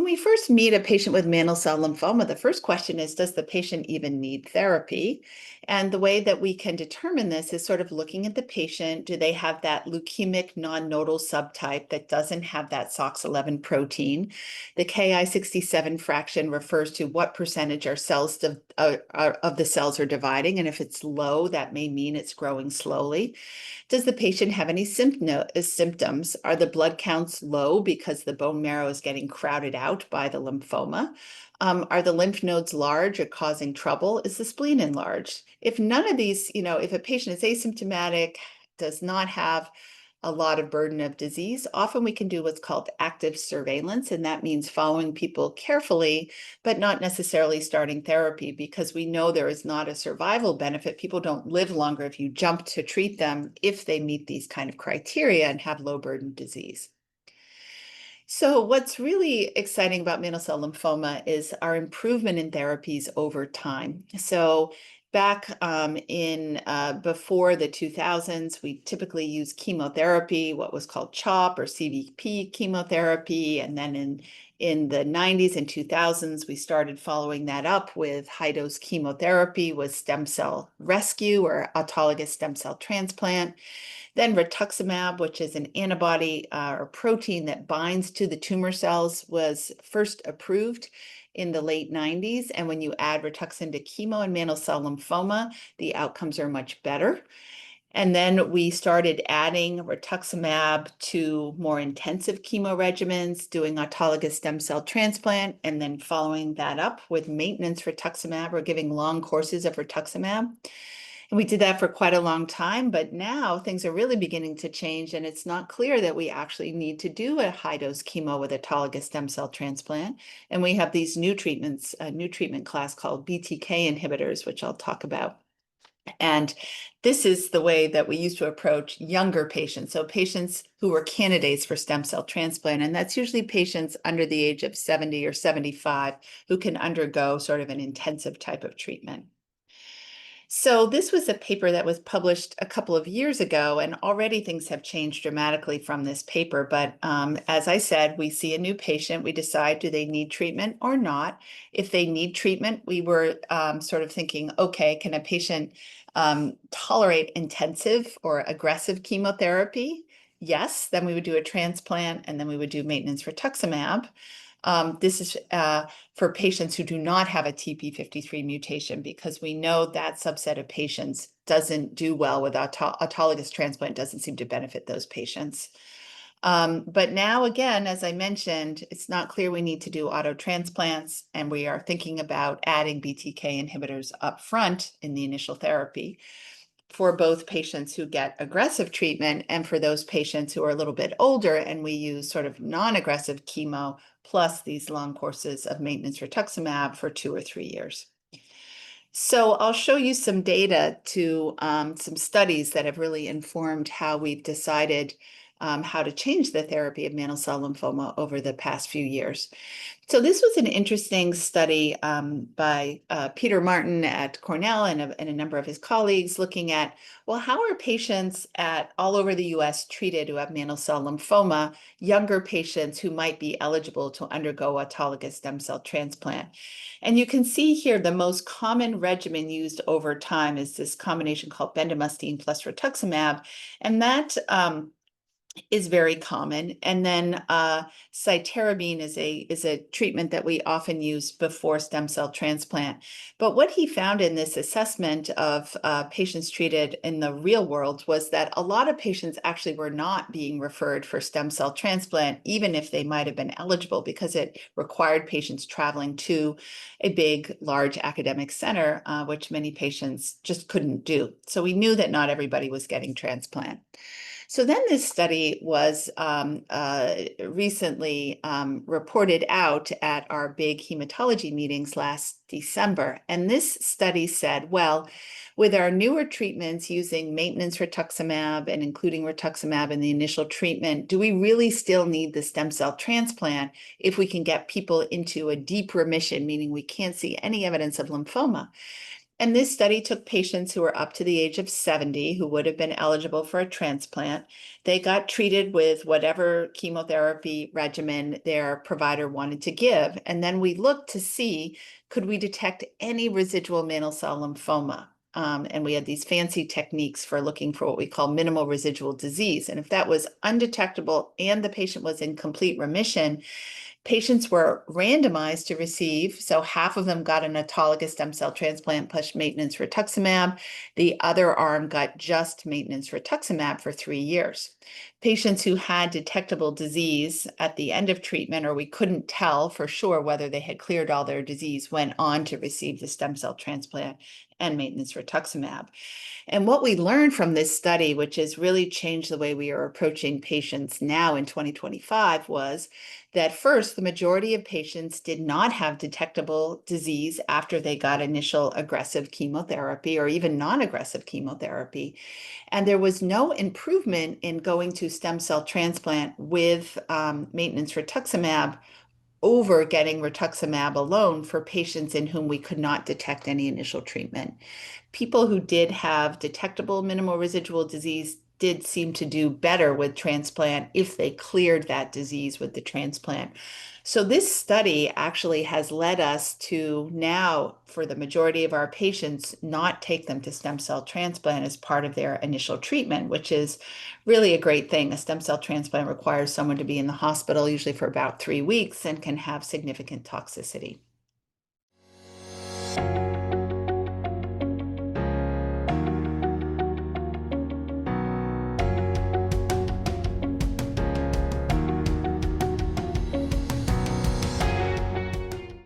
we first meet a patient with mantle cell lymphoma, the first question is, does the patient even need therapy? And the way that we can determine this is sort of looking at the patient. Do they have that leukemic non-nodal subtype that doesn't have that SOX11 protein? The Ki-67 fraction refers to what percentage of the cells are dividing. And if it's low, that may mean it's growing slowly. Does the patient have any symptoms? Are the blood counts low because the bone marrow is getting crowded out by the lymphoma? Are the lymph nodes large or causing trouble? Is the spleen enlarged? If none of these, if a patient is asymptomatic, does not have a lot of burden of disease, often we can do what's called active surveillance, and that means following people carefully, but not necessarily starting therapy, because we know there is not a survival benefit. People don't live longer if you jump to treat them if they meet these kind of criteria and have low burden disease. So what's really exciting about mantle cell lymphoma is our improvement in therapies over time. So back before the 2000s, we typically used chemotherapy, what was called CHOP or CVP chemotherapy. And then in the 90s and 2000s, we started following that up with high-dose chemotherapy with stem cell rescue or autologous stem cell transplant. Then rituximab, which is an antibody or protein that binds to the tumor cells, was first approved in the late 90s. And when you add Rituxan to chemo and mantle cell lymphoma, the outcomes are much better. And then we started adding rituximab to more intensive chemo regimens, doing autologous stem cell transplant, and then following that up with maintenance rituximab or giving long courses of rituximab. And we did that for quite a long time, but now things are really beginning to change, and it's not clear that we actually need to do a high-dose chemo with autologous stem cell transplant. And we have these new treatments, a new treatment class called BTK inhibitors, which I'll talk about. And this is the way that we used to approach younger patients, so patients who were candidates for stem cell transplant. And that's usually patients under the age of 70 or 75 who can undergo sort of an intensive type of treatment. So this was a paper that was published a couple of years ago, and already things have changed dramatically from this paper. But as I said, we see a new patient, we decide, do they need treatment or not? If they need treatment, we were sort of thinking, okay, can a patient tolerate intensive or aggressive chemotherapy? Yes, then we would do a transplant, and then we would do maintenance rituximab. This is for patients who do not have a TP53 mutation, because we know that subset of patients doesn't do well with autologous transplant, doesn't seem to benefit those patients. But now, again, as I mentioned, it's not clear we need to do auto transplants, and we are thinking about adding BTK inhibitors up front in the initial therapy for both patients who get aggressive treatment and for those patients who are a little bit older, and we use sort of non-aggressive chemo plus these long courses of maintenance rituximab for 2 or 3 years. So I'll show you some data to some studies that have really informed how we've decided how to change the therapy of mantle cell lymphoma over the past few years. So this was an interesting study by Peter Martin at Cornell and a number of his colleagues, looking at, well, how are patients all over the US treated who have mantle cell lymphoma, younger patients who might be eligible to undergo autologous stem cell transplant. And you can see here the most common regimen used over time is this combination called bendamustine plus rituximab, and that is very common. And then cytarabine is a treatment that we often use before stem cell transplant. But what he found in this assessment of patients treated in the real world was that a lot of patients actually were not being referred for stem cell transplant, even if they might have been eligible, because it required patients traveling to a big, large academic center, which many patients just couldn't do. So we knew that not everybody was getting transplant. So then this study was recently reported out at our big hematology meetings last December. And this study said, well, with our newer treatments using maintenance rituximab and including rituximab in the initial treatment, do we really still need the stem cell transplant if we can get people into a deep remission, meaning we can't see any evidence of lymphoma? And this study took patients who were up to the age of 70 who would have been eligible for a transplant. They got treated with whatever chemotherapy regimen their provider wanted to give. And then we looked to see, could we detect any residual mantle cell lymphoma? And we had these fancy techniques for looking for what we call minimal residual disease. And if that was undetectable and the patient was in complete remission, patients were randomized to receive, so half of them got an autologous stem cell transplant plus maintenance rituximab. The other arm got just maintenance rituximab for 3 years. Patients who had detectable disease at the end of treatment, or we couldn't tell for sure whether they had cleared all their disease, went on to receive the stem cell transplant and maintenance rituximab. And what we learned from this study, which has really changed the way we are approaching patients now in 2025, was that first, the majority of patients did not have detectable disease after they got initial aggressive chemotherapy or even non-aggressive chemotherapy. And there was no improvement in going to stem cell transplant with maintenance rituximab over getting rituximab alone for patients in whom we could not detect any initial treatment. People who did have detectable minimal residual disease did seem to do better with transplant if they cleared that disease with the transplant. So this study actually has led us to now, for the majority of our patients, not take them to stem cell transplant as part of their initial treatment, which is really a great thing. A stem cell transplant requires someone to be in the hospital usually for about 3 weeks and can have significant toxicity.